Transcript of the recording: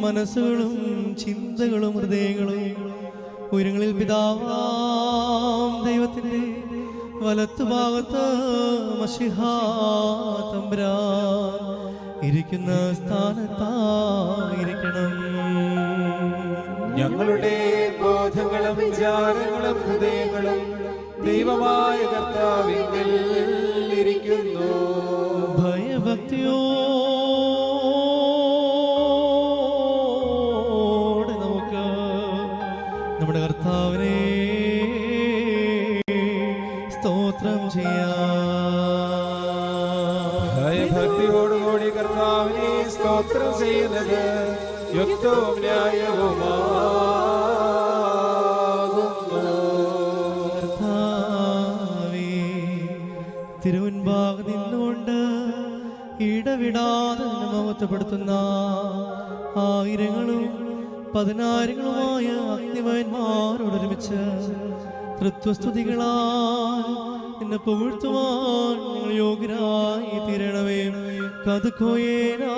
മനസ്സുകളും ചിന്തകളും ഹൃദയങ്ങളും ഉയരങ്ങളിൽ പിതാവാം ദൈവത്തിന്റെ വലത്തുഭാഗത്ത് മശിഹാ തമ്പുരാൻ ഇരിക്കുന്ന സ്ഥാനത്തായിരിക്കണം. ഞങ്ങളുടെ ബോധങ്ങളും വിചാരങ്ങളും ഹൃദയങ്ങളും ദൈവമായ കർത്താവിങ്കൽ ഇരിക്കുന്നു. ഭയഭക്തിയോടെ നമുക്ക് നമ്മുടെ കർത്താവിനെ സ്തോത്രം ചെയ്യാം. ഭയഭക്തിയോടുകൂടി കർത്താവിനെ സ്തോത്രം ചെയ്യുന്നത് യുക്തവും ന്യായവുമാകുന്നു. കർത്താവേ, തിരുമുൻപാകെ നിന്നുകൊണ്ട് ഇടവിടാതെ മഹത്വപ്പെടുത്തുന്ന ആയിരങ്ങളും പതിനായിരങ്ങളുമായ അഗ്നിമയന്മാരോടൊരുമിച്ച് തൃത്വസ്തുതികളാൽ നിന്നെ പുകഴ്ത്തുവാൻ നിങ്ങൾ യോഗ്യരായി തീരണമേ. കതുക്കോയേനാ